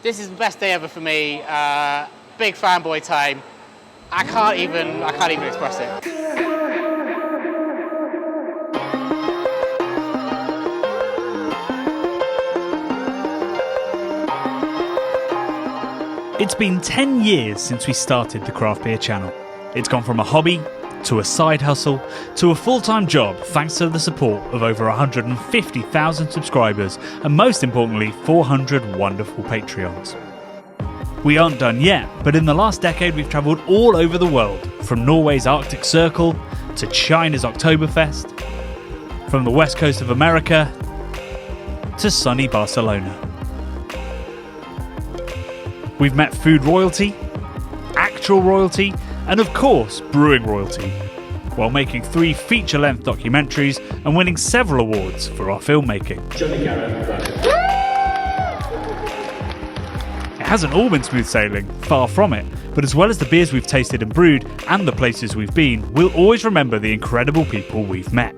This is the best day ever for me. Big fanboy time. I can't even express it. It's been 10 years since we started the craft beer channel. It's gone from a hobby to a side hustle to a full-time job thanks to the support of over 150,000 subscribers and most importantly 400 wonderful Patreons. We aren't done yet, but in the last decade we've travelled all over the world, from Norway's Arctic Circle to China's Oktoberfest, from the west coast of America to sunny Barcelona. We've met food royalty, actual royalty, and of course, brewing royalty, while making 3 feature-length documentaries and winning several awards for our filmmaking. It hasn't all been smooth sailing, far from it, but as well as the beers we've tasted and brewed, and the places we've been, we'll always remember the incredible people we've met.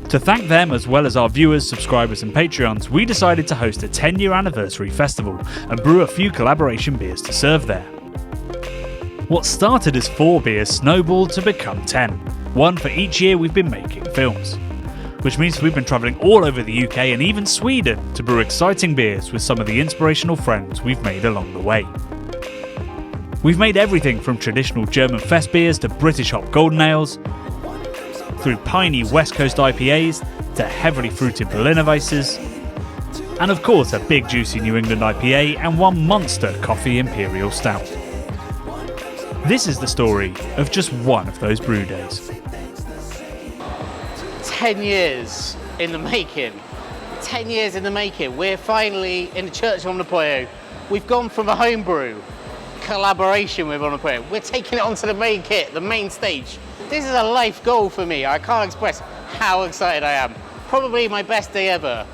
To thank them, as well as our viewers, subscribers and Patreons, we decided to host a 10-year anniversary festival and brew a few collaboration beers to serve there. What started as 4 beers snowballed to become 10, one for each year we've been making films. Which means we've been travelling all over the UK and even Sweden to brew exciting beers with some of the inspirational friends we've made along the way. We've made everything from traditional German fest beers to British hop golden ales, through piney West Coast IPAs to heavily fruited Berliner Weisses, and of course a big juicy New England IPA and one monster coffee Imperial Stout. This is the story of just one of those brew days. 10 years in the making. 10 years in the making. We're finally in the Church of Omnipollo. We've gone from a homebrew collaboration with Omnipollo. We're taking it onto the main kit, the main stage. This is a life goal for me. I can't express how excited I am. Probably my best day ever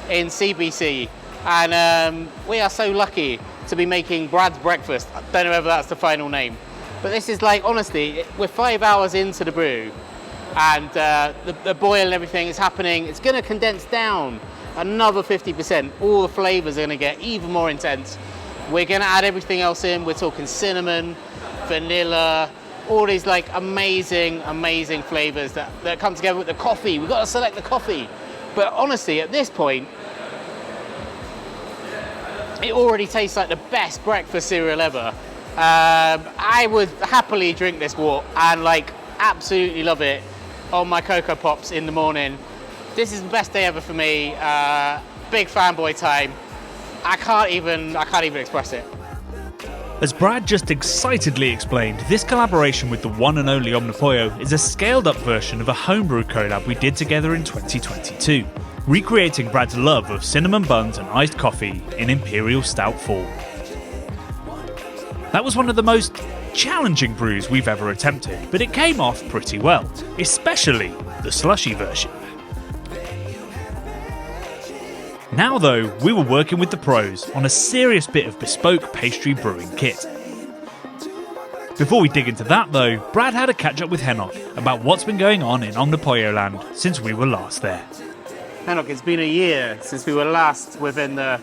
in CBC. And we are so lucky to be making Brad's breakfast. I don't know whether that's the final name. But this is like, honestly, we're 5 hours into the brew. And the boil and everything is happening. It's going to condense down another 50%. All the flavours are going to get even more intense. We're going to add everything else in. We're talking cinnamon, vanilla, all these like amazing flavours that come together with the coffee. We've got to select the coffee. But honestly, at this point, it already tastes like the best breakfast cereal ever. I would happily drink this wort and like absolutely love it on my Cocoa Pops in the morning. This is the best day ever for me. Big fanboy time. I can't even express it. As Brad just excitedly explained, this collaboration with the one and only Omnipollo is a scaled-up version of a homebrew collab we did together in 2022, recreating Brad's love of cinnamon buns and iced coffee in Imperial Stout form. That was one of the most challenging brews we've ever attempted, but it came off pretty well, especially the slushy version. Now though, we were working with the pros on a serious bit of bespoke pastry brewing kit. Before we dig into that though, Brad had a catch up with Henok about what's been going on in Omnipollo land since we were last there. Henok, it's been a year since we were last within the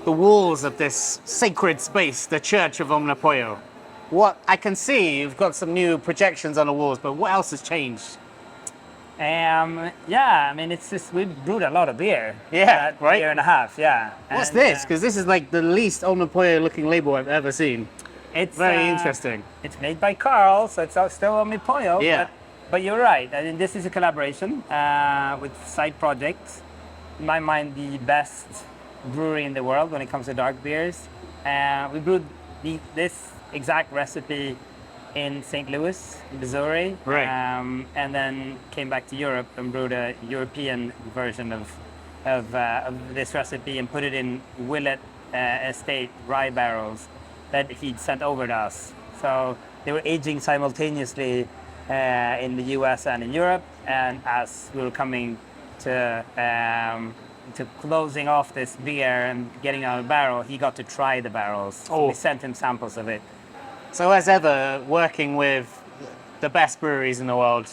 walls of this sacred space, the Church of Omnipollo. What I can see, you've got some new projections on the walls, but what else has changed? Yeah, I mean, it's just, we brewed a lot of beer. Yeah, right? Year and a half, yeah. What's this? Because this is like the least Omnipollo looking label I've ever seen. It's very interesting. It's made by Carl, so it's still Omnipollo. Yeah. But you're right. I mean, this is a collaboration with side projects. In my mind, the best brewery in the world when it comes to dark beers. We brewed this exact recipe in St. Louis, Missouri, right. And then came back to Europe and brewed a European version of this recipe and put it in Willett Estate rye barrels that he'd sent over to us. So they were aging simultaneously in the US and in Europe, and as we were coming to closing off this beer and getting out of the barrel, he got to try the barrels. So we sent him samples of it. So as ever, working with the best breweries in the world,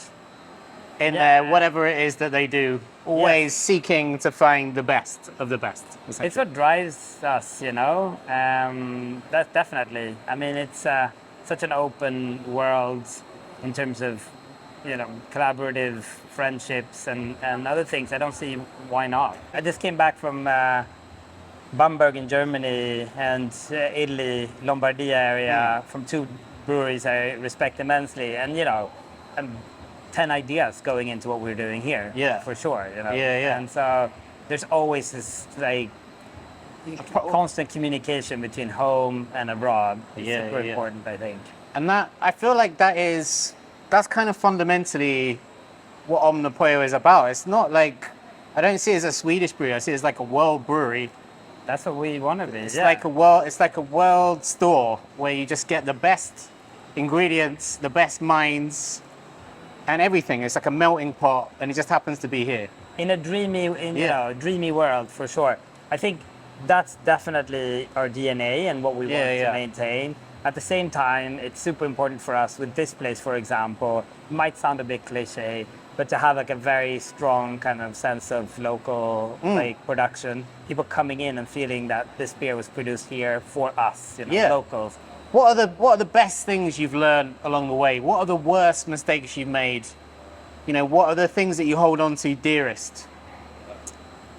in whatever it is that they do, always seeking to find the best of the best. It's what drives us, you know. That definitely. I mean, it's such an open world in terms of, you know, collaborative friendships and other things. I don't see why not. I just came back from Bamberg in Germany and Italy, Lombardia area, from two breweries I respect immensely, and you know, and 10 ideas going into what we're doing here. Yeah. For sure. You know. Yeah. And so there's always this like constant communication between home and abroad. It's super important, I think. And that, I feel like that's kind of fundamentally what Omnipollo is about. It's not like, I don't see it as a Swedish brewery, I see it as like a world brewery. That's what we want to be. It's like a world store where you just get the best ingredients, the best minds, and everything. It's like a melting pot, and it just happens to be here. In a dreamy world, for sure. I think that's definitely our DNA and what we want to maintain. At the same time, it's super important for us with this place, for example. It might sound a bit cliche, but to have like a very strong kind of sense of local like production, people coming in and feeling that this beer was produced here for us, you know, locals. What are the best things you've learned along the way? What are the worst mistakes you've made? You know, what are the things that you hold on to dearest?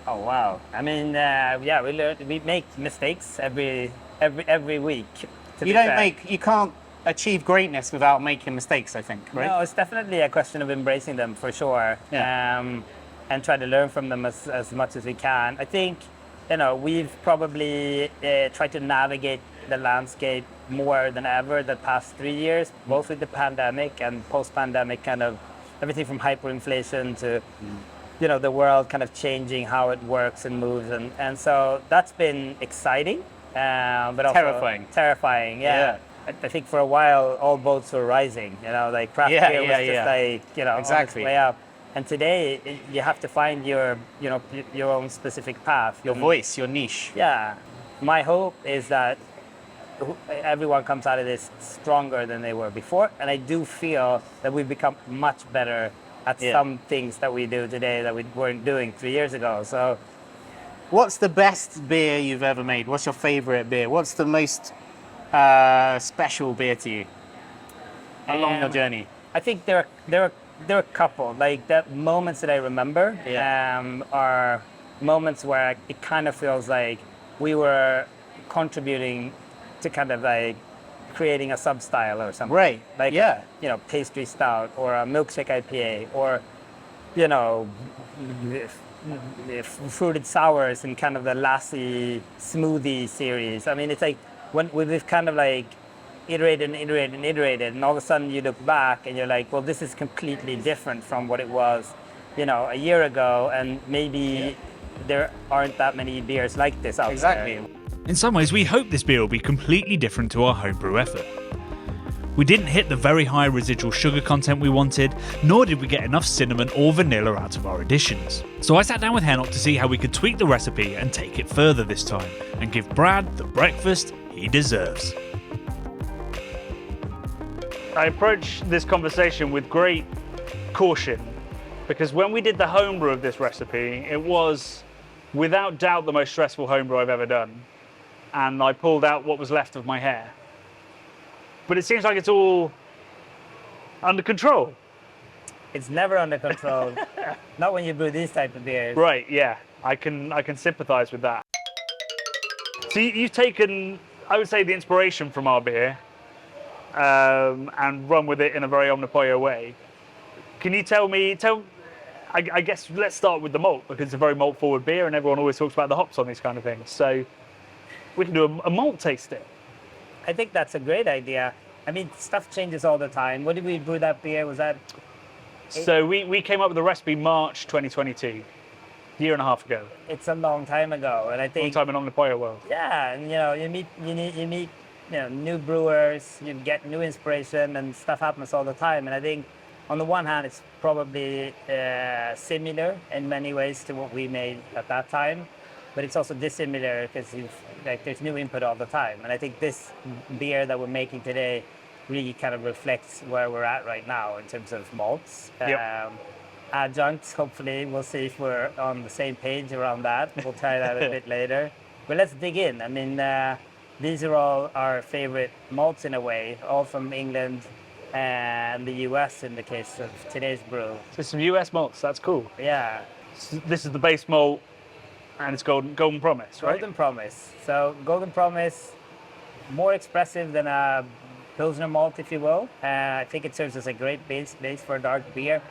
Oh wow! I mean, we make mistakes every week. You can't achieve greatness without making mistakes, I think, right? No, it's definitely a question of embracing them for sure, and try to learn from them as much as we can. I think, you know, we've probably tried to navigate the landscape more than ever the past 3 years, both with the pandemic and post-pandemic, kind of everything from hyperinflation to, you know, the world kind of changing how it works and moves, and so that's been exciting, but also terrifying. Yeah. I think for a while all boats were rising. You know, like craft beer was just like, you know, on its way up. And today you have to find your own specific path, your voice, your niche. Yeah. My hope is that everyone comes out of this stronger than they were before, and I do feel that we've become much better at some things that we do today that we weren't doing 3 years ago. So, what's the best beer you've ever made? What's your favorite beer? What's the most special beer to you along your journey? I think there are a couple, like the moments that I remember are moments where it kind of feels like we were contributing to kind of like creating a sub-style or something. Right. Like, you know, Pastry Stout or a Milkshake IPA or, you know, fruited sours and kind of the Lassie smoothie series. I mean, it's like when we've kind of like iterated, and all of a sudden you look back and you're like, well, this is completely different from what it was, you know, a year ago, and maybe there aren't that many beers like this out there. In some ways, we hope this beer will be completely different to our homebrew effort. We didn't hit the very high residual sugar content we wanted, nor did we get enough cinnamon or vanilla out of our additions. So I sat down with Henok to see how we could tweak the recipe and take it further this time, and give Brad the breakfast he deserves. I approach this conversation with great caution, because when we did the homebrew of this recipe, it was without doubt the most stressful homebrew I've ever done. And I pulled out what was left of my hair. But it seems like it's all under control. It's never under control. Not when you brew these type of beers. Right, yeah. I can sympathize with that. So you've taken, I would say, the inspiration from our beer and run with it in a very Omnipollo way. Can you I guess let's start with the malt, because it's a very malt forward beer and everyone always talks about the hops on these kind of things. So we can do a malt tasting. I think that's a great idea. I mean, stuff changes all the time. When did we brew that beer? Was that? So we came up with the recipe March 2022, a year and a half ago. It's a long time ago, and I think long time in Omnipollo world. Yeah, and you know, you meet you know, new brewers, you get new inspiration, and stuff happens all the time. And I think on the one hand, it's probably similar in many ways to what we made at that time, but it's also dissimilar because there's new input all the time. And I think this beer that we're making today really kind of reflects where we're at right now in terms of malts. Yep. adjuncts. Hopefully, we'll see if we're on the same page around that. We'll try that a bit later. But let's dig in. I mean, these are all our favorite malts in a way, all from England and the US in the case of today's brew. So some US malts, that's cool. Yeah, This is the base malt, and it's Golden Promise, right? Golden Promise. So Golden Promise, more expressive than a Pilsner malt, if you will. I think it serves as a great base for a dark beer.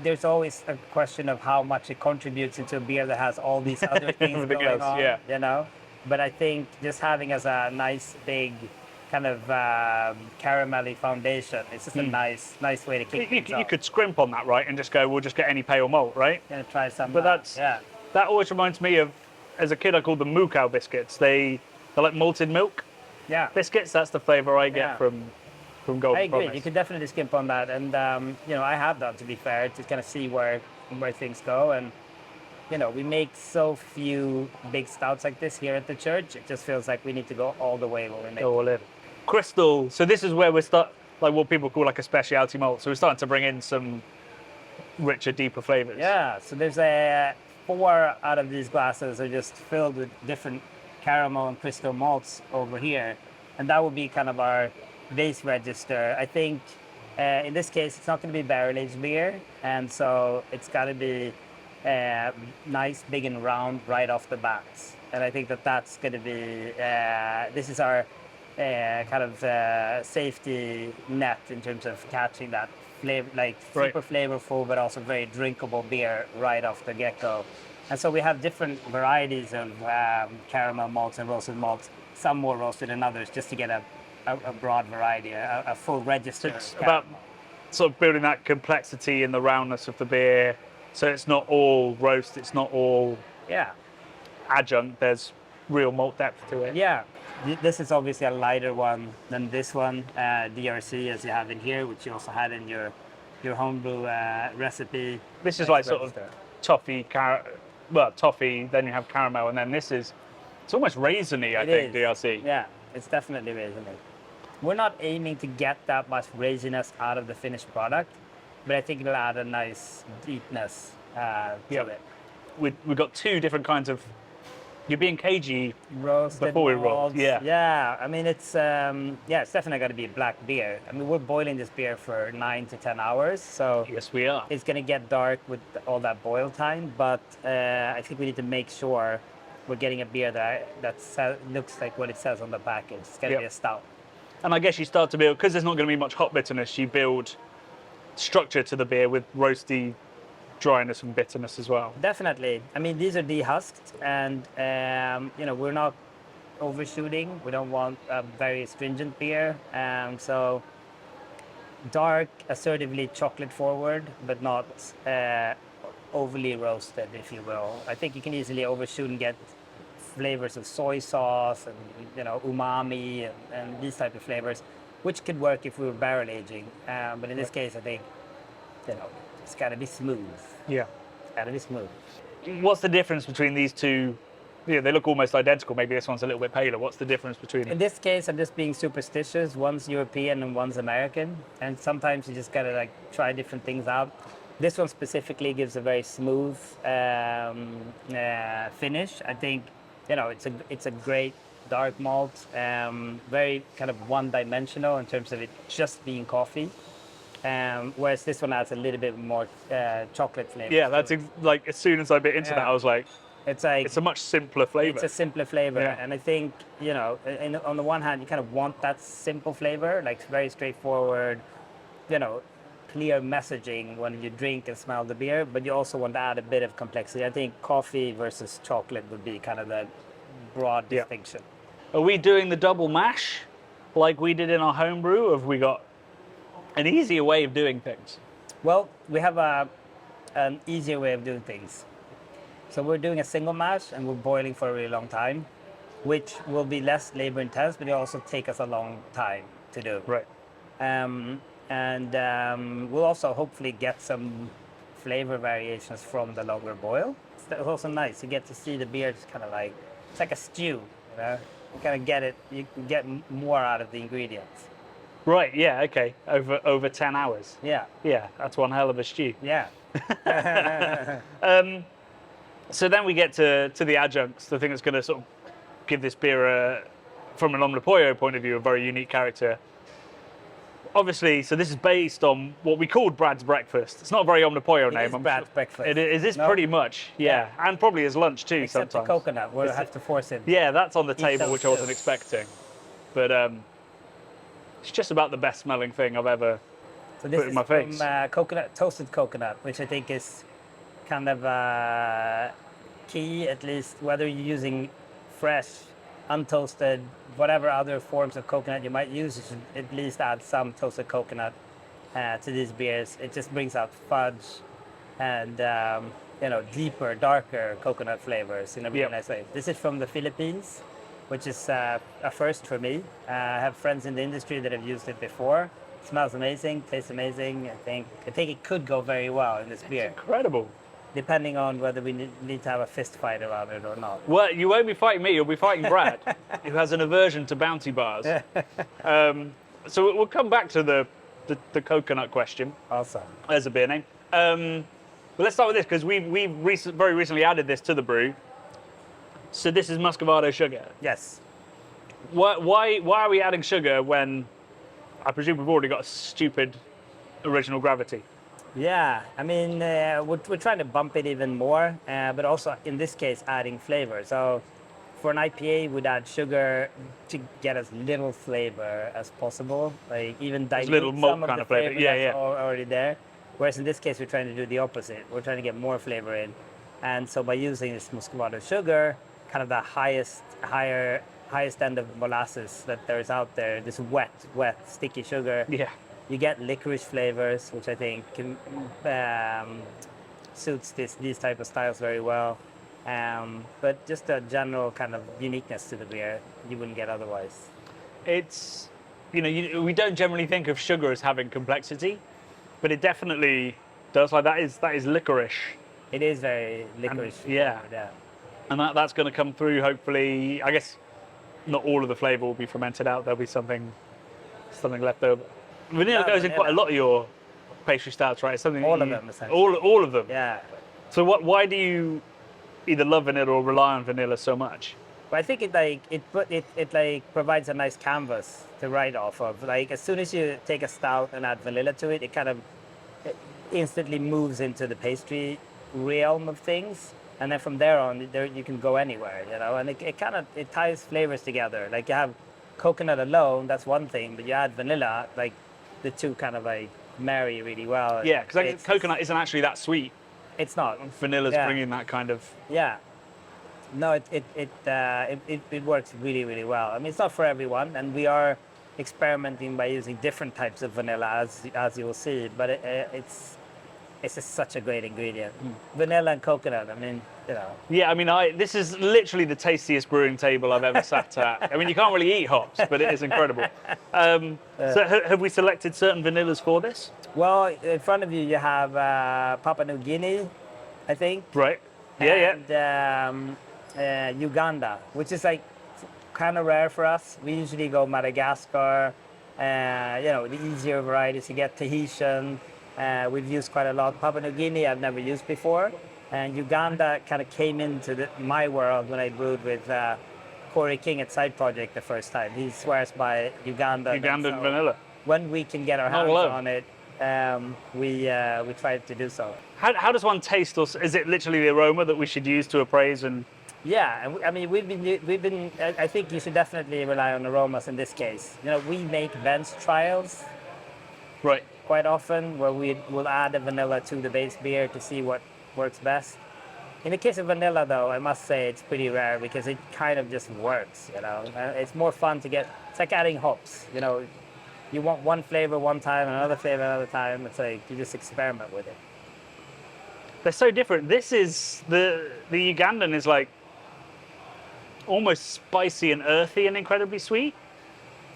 There's always a question of how much it contributes into a beer that has all these other things Everything going else, on, yeah. you know? But I think just having as a nice big kind of caramelly foundation, it's just a nice way to kick things You off. could scrimp on that, right, and just go, we'll just get any pale malt, right? Gonna try some. But yeah. that always reminds me of, as a kid, I called them moo cow biscuits. They're like malted milk Yeah. biscuits. That's the flavour I get Yeah. from Golden I agree. Promise. You could definitely skimp on that, and I have done, to be fair, to kind of see where things go. And we make so few big stouts like this here at the church. It just feels like we need to go all the way when we make. Go all in. Crystal. So this is where we start, like what people call like a specialty malt. So we're starting to bring in some richer, deeper flavours. Yeah. So there's 4 out of these glasses are just filled with different caramel and crystal malts over here, and that will be kind of our base register. I think in this case it's not going to be barrel aged beer, and so it's got to be nice, big and round right off the bat. And I think that's going to be this is our kind of safety net in terms of catching that flavor, like super flavorful but also very drinkable beer right off the get-go. And so we have different varieties of caramel malts and roasted malts, some more roasted than others, just to get a broad variety, a full register. It's about sort of building that complexity in the roundness of the beer. So it's not all roast, it's not all adjunct, there's real malt depth to it. Yeah. This is obviously a lighter one than this one, DRC, as you have in here, which you also had in your homebrew recipe. This is like sort of toffee, toffee, then you have caramel, and then it's almost raisiny, I think, DRC. Yeah, it's definitely raisiny. We're not aiming to get that much raisiness out of the finished product, but I think it'll add a nice deepness to it. We've got 2 different kinds of. You're being cagey roasted before we roll. malts. Yeah. I mean, it's definitely got to be a black beer. I mean, we're boiling this beer for 9 to 10 hours, so yes, we are. It's going to get dark with all that boil time, but I think we need to make sure we're getting a beer that looks like what it says on the package. It's going to be a stout. And I guess you start to build, because there's not going to be much hop bitterness, you build structure to the beer with roasty dryness and bitterness as well. Definitely. I mean, these are dehusked, and we're not overshooting. We don't want a very astringent beer. So dark, assertively chocolate forward, but not overly roasted, if you will. I think you can easily overshoot and get flavors of soy sauce and umami and these type of flavors, which could work if we were barrel aging. But in this case, I think it's got to be smooth. Yeah. It's got to be smooth. What's the difference between these two? They look almost identical. Maybe this one's a little bit paler. What's the difference between them? In this case, I'm just being superstitious. One's European and one's American. And sometimes you just got to try different things out. This one specifically gives a very smooth finish. I think, it's a great dark malt, very kind of one-dimensional in terms of it just being coffee. Whereas this one adds a little bit more chocolate flavor. Yeah, that's like as soon as I bit into that, I was like, it's a much simpler flavor. It's a simpler flavor, Yeah. and I think on the one hand, you kind of want that simple flavor, like very straightforward, clear messaging when you drink and smell the beer, but you also want to add a bit of complexity. I think coffee versus chocolate would be kind of the broad distinction. Are we doing the double mash like we did in our homebrew, or have we got an easier way of doing things? Well, we have an easier way of doing things. So we're doing a single mash and we're boiling for a really long time, which will be less labor intense, but it also take us a long time to do. Right. We'll also hopefully get some flavor variations from the longer boil. It's also nice. You get to see the beer just kind of it's like a stew, You kind of get it, you can get more out of the ingredients. Right, yeah, okay. Over 10 hours. Yeah, Yeah, that's one hell of a stew. yeah. So then we get to the adjuncts, the thing that's going to sort of give this beer, from an Omnipollo point of view, a very unique character. Obviously, so this is based on what we called Brad's breakfast. It's not a very Omnipollo name. It is Brad's breakfast. It is No? pretty much, yeah. And probably his lunch too Except sometimes. the coconut, we'll have to force him. Yeah, that's on the table, some which I wasn't too. expecting. But it's just about the best smelling thing I've ever So this put in is my face. from toasted coconut, which I think is kind of key, at least whether you're using fresh, untoasted, whatever other forms of coconut you might use, you should at least add some toasted coconut to these beers. It just brings out fudge and deeper, darker coconut flavors in a really Yep. nice way. This is from the Philippines, which is a first for me. I have friends in the industry that have used it before. It smells amazing, tastes amazing. I think it could go very well in this beer, Incredible. depending on whether we need to have a fist fight around it or not. Well, you won't be fighting me, you'll be fighting Brad, who has an aversion to bounty bars. So we'll come back to the coconut question Awesome. as a beer name. But let's start with this, because we've very recently added this to the brew. So this is Muscovado sugar. Yes. Why are we adding sugar when I presume we've already got a stupid original gravity? Yeah, I mean, we're trying to bump it even more, but also in this case, adding flavor. So for an IPA, we'd add sugar to get as little flavor as possible, like even dilute little malt some of kind the of flavor. flavor Yeah, that's yeah. already there. Whereas in this case, we're trying to do the opposite. We're trying to get more flavor in. And so by using this Muscovado sugar, kind of the highest end of molasses that there's out there, this wet, sticky sugar, Yeah. you get licorice flavors, which I think suits these type of styles very well. But just a general kind of uniqueness to the beer you wouldn't get otherwise. It's, we don't generally think of sugar as having complexity, but it definitely does. Like that is licorice, It is very licorice. yeah. flavored, yeah. and that's going to come through. Hopefully, I guess not all of the flavour will be fermented out. There'll be something left over. Vanilla goes in vanilla. quite a lot of your pastry stouts, right? It's something All that of you- them, essentially. All of them. Yeah. So why do you either love vanilla or rely on vanilla so much? But I think it provides a nice canvas to write off of. Like as soon as you take a stout and add vanilla to it, it instantly moves into the pastry realm of things, and then from there on, you can go anywhere, And it ties flavors together. Like you have coconut alone, that's one thing, but you add vanilla, like the two kind of like marry really well. Yeah, because coconut isn't actually that sweet. It's not. Vanilla's Yeah. bringing that kind of. Yeah. No, it works really, really well. I mean, it's not for everyone, and we are experimenting by using different types of vanilla, as you will see. But it's just such a great ingredient. Vanilla and coconut. I mean, Yeah, I mean, this is literally the tastiest brewing table I've ever sat at. I mean, you can't really eat hops, but it is incredible. So have we selected certain vanillas for this? Well, in front of you, you have Papua New Guinea, I think. Right. Yeah, And Uganda, which is like kind of rare for us. We usually go Madagascar. The easier varieties you get Tahitian. We've used quite a lot. Papua New Guinea I've never used before, and Uganda kind of came into my world when I brewed with Corey King at Side Project the first time. He swears by Uganda. Ugandan So vanilla. when we can get our Not hands alone. on it, we try to do so. How does one taste, or is it literally the aroma that we should use to appraise? And Yeah, and I mean we've been. I think you should definitely rely on aromas in this case. We make bench trials right, quite often where we will add a vanilla to the base beer to see what works best. In the case of vanilla, though, I must say it's pretty rare because it kind of just works. It's more fun to get. It's like adding hops. You want one flavor one time, another flavor another time. It's like you just experiment with it. they're so different. This is the Ugandan is like almost spicy and earthy and incredibly sweet,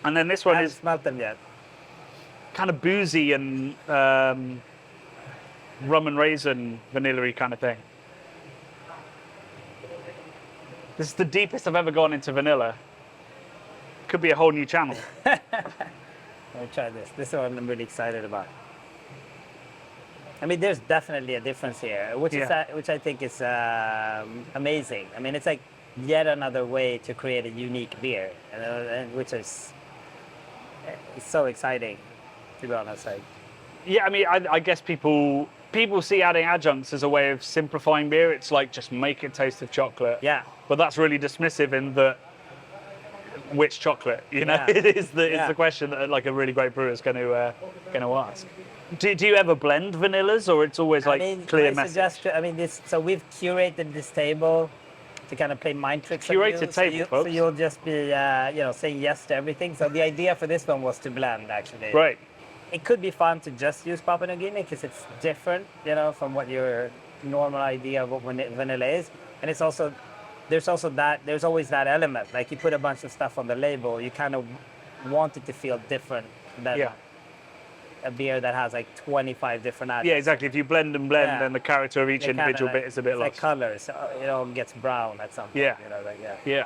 and then this I one haven't is smelled them yet. kind of boozy and rum and raisin vanilla-y kind of thing. This is the deepest I've ever gone into vanilla. Could be a whole new channel. Let me try this. This one I'm really excited about. I mean, there's definitely a difference here, which I think is amazing. I mean, it's like yet another way to create a unique beer, and which is it's so exciting, to be honest. Like, Yeah, I mean, I guess people see adding adjuncts as a way of simplifying beer. It's like just make it taste of chocolate. yeah, But that's really dismissive in that which chocolate, you know, Yeah. is the question that like a really great brewer is going to ask. Do you ever blend vanillas, or it's always like clear message? So we've curated this table to kind of play mind tricks. on Curated you, table, so folks. you'll just be, saying yes to everything. So the idea for this one was to blend, actually. Right. It could be fun to just use Papua New Guinea because it's different, from what your normal idea of what vanilla is, and it's also there's always that element. Like you put a bunch of stuff on the label, you kind of want it to feel different than a beer that has like 25 different adjuncts. Yeah, exactly. If you blend and blend, then the character of each individual bit is a bit it's lost. like colors, it all gets brown at some point. Yeah. Yeah. Yeah.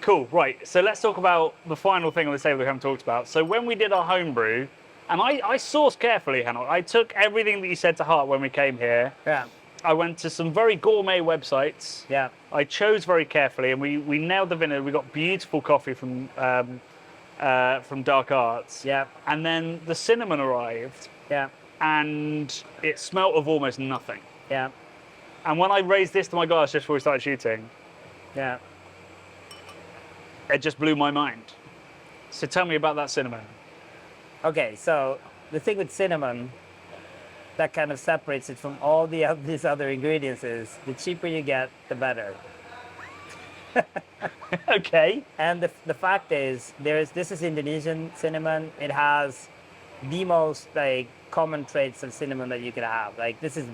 Cool. Right. So let's talk about the final thing on this table we haven't talked about. So when we did our homebrew, and I sourced carefully, Hannah. I took everything that you said to heart when we came here. Yeah. I went to some very gourmet websites. Yeah. I chose very carefully, and we nailed the vanilla. We got beautiful coffee from Dark Arts. Yeah. And then the cinnamon arrived, Yeah. and it smelt of almost nothing. Yeah. And when I raised this to my glass just before we started shooting, Yeah. it just blew my mind. So tell me about that cinnamon. Okay, so the thing with cinnamon that kind of separates it from all these other ingredients is the cheaper you get, the better. Okay. And the fact is, this is Indonesian cinnamon. It has the most like common traits of cinnamon that you could have. Like this is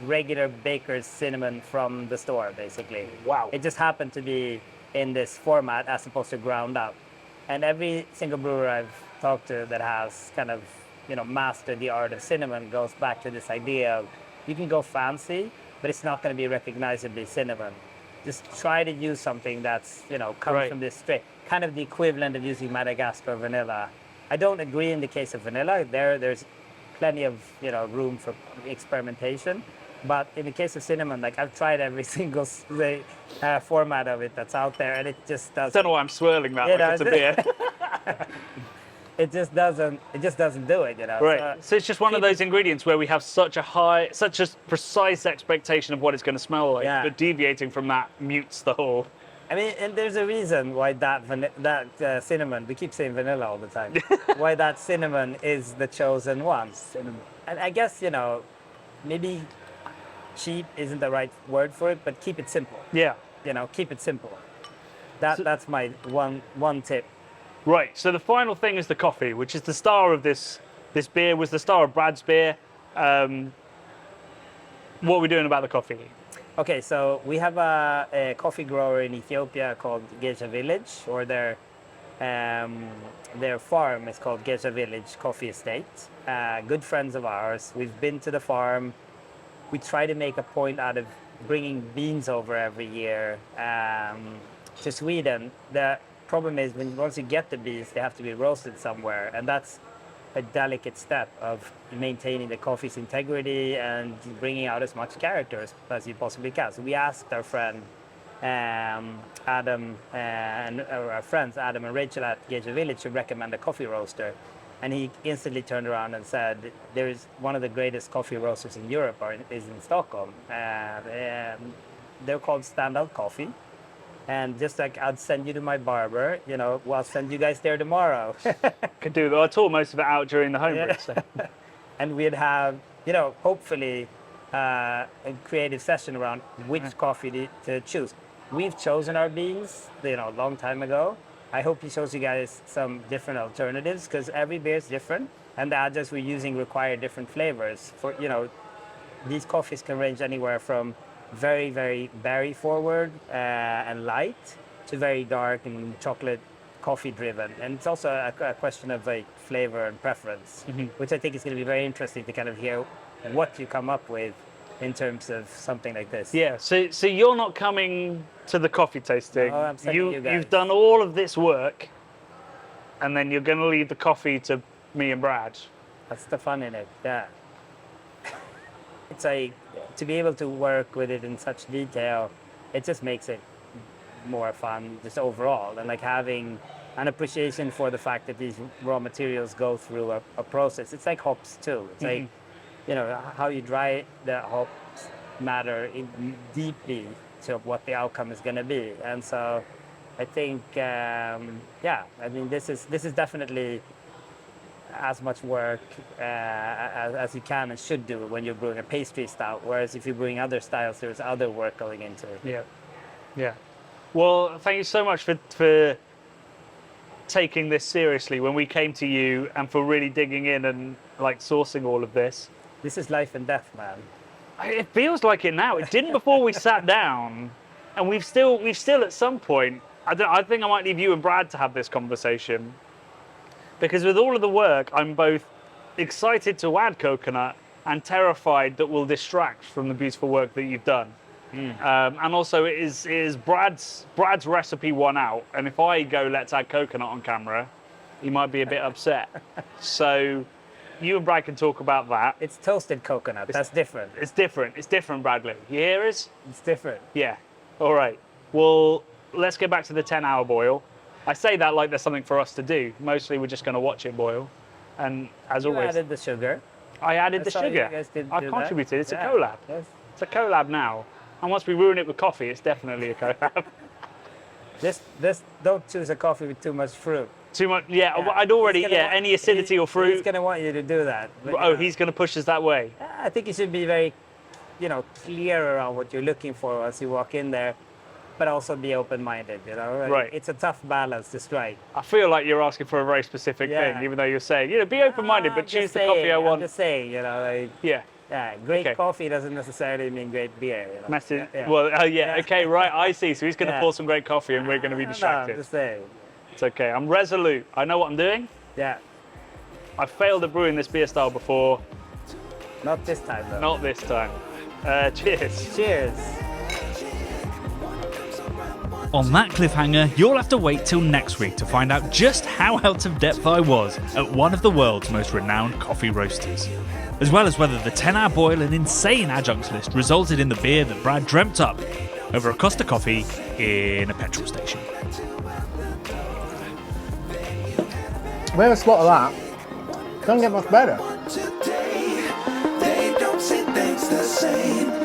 regular baker's cinnamon from the store, basically. Wow. It just happened to be in this format as opposed to ground up. And every single brewer I've talked to that has kind of mastered the art of cinnamon goes back to this idea of you can go fancy, but it's not going to be recognizably cinnamon. Just try to use something that's comes from this straight, kind of the equivalent of using Madagascar vanilla. I don't agree in the case of vanilla. There's plenty of room for experimentation, but in the case of cinnamon, like I've tried every single format of it that's out there, and it just doesn't. I don't know why I'm swirling that like it's a beer. It just doesn't do it, Right. So it's just one of those ingredients where we have such a precise expectation of what it's going to smell like, but deviating from that mutes the whole. I mean, and there's a reason why that cinnamon, we keep saying vanilla all the time, why that cinnamon is the chosen one. Cinnamon. And I guess, maybe cheap isn't the right word for it, but keep it simple. Yeah. Keep it simple. That's my one tip. Right, so the final thing is the coffee, which is the star of this beer, was the star of Brad's beer. What are we doing about the coffee? Okay, so we have a coffee grower in Ethiopia called Geisha Village, or their farm is called Geisha Village Coffee Estate. Good friends of ours. We've been to the farm. We try to make a point out of bringing beans over every year to Sweden. The problem is once you get the beans, they have to be roasted somewhere, and that's a delicate step of maintaining the coffee's integrity and bringing out as much character as you possibly can. So we asked our friend Adam and our friends Adam and Rachel at Geisha Village to recommend a coffee roaster, and he instantly turned around and said, "There is one of the greatest coffee roasters in Europe is in Stockholm. They're called Standout Coffee." And just like I'd send you to my barber, I'll send you guys there tomorrow. Could do that. I tore most of it out during the homebrew. So. And we'd have, hopefully a creative session around which coffee to choose. We've chosen our beans, a long time ago. I hope he shows you guys some different alternatives because every beer is different, and the adjuncts we're using require different flavors. For these coffees can range anywhere from very, very berry forward and light to very dark and chocolate coffee driven. And it's also a question of like flavor and preference, which I think is going to be very interesting to kind of hear what you come up with in terms of something like this. Yeah, so you're not coming to the coffee tasting. No, I'm sending you guys. You've done all of this work, and then you're going to leave the coffee to me and Brad. That's the fun in it. Yeah. It's like to be able to work with it in such detail, it just makes it more fun just overall, and like having an appreciation for the fact that these raw materials go through a process. It's like hops too. It's like, you know, how you dry the hops matter deeply to what the outcome is going to be. And so I think, yeah, I mean, this is definitely as much work as you can and should do when you're brewing a pastry stout. Whereas if you're brewing other styles, there's other work going into it. Yeah, yeah. Well, thank you so much for taking this seriously when we came to you, and for really digging in and like sourcing all of this. This is life and death, man. It feels like it now. It didn't before we sat down, and we've still at some point. I think I might leave you and Brad to have this conversation, because with all of the work, I'm both excited to add coconut and terrified that we'll distract from the beautiful work that you've done. And also, it is Brad's recipe won out, and if I go let's add coconut on camera, he might be a bit upset. So you and Brad can talk about that. It's toasted coconut. That's different. It's different. It's different, Bradley. You hear us? It's different. Yeah. All right. Well, let's get back to the 10-hour boil. I say that like there's something for us to do. Mostly we're just going to watch it boil. And as You always, added the sugar. I added the saw you sugar. guys did I've do that. contributed. It's Yeah. a collab. Yes. It's a collab now. And once we ruin it with coffee, it's definitely a collab. This don't choose a coffee with too much fruit. Too much. Yeah, Yeah. I'd already. He's gonna Yeah, want- any acidity or He's fruit. going to want you to do that. But, Oh, he's going to push us that way. I think you should be very, clear around what you're looking for as you walk in there, but also be open-minded. Right. It's a tough balance to strike. I feel like you're asking for a very specific Yeah. thing, even though you're saying, be open-minded, but I'm choose just the coffee I saying, want. I'm just saying, Yeah. yeah, great Okay. coffee doesn't necessarily mean great beer. Message. Yeah. Well, oh yeah. Yeah. Okay, right. I see. So he's going to Yeah. pour some great coffee, and we're going to be No, I'm distracted. just saying. It's okay. I'm resolute. I know what I'm doing. Yeah, I've failed at brewing this beer style before. not this time though. Not this time. Cheers. Cheers. On that cliffhanger, you'll have to wait till next week to find out just how out of depth I was at one of the world's most renowned coffee roasters, as well as whether the 10-hour boil and insane adjuncts list resulted in the beer that Brad dreamt up over a Costa coffee in a petrol station. We have a spot of that. Can't get much better. Today, they don't see things the same.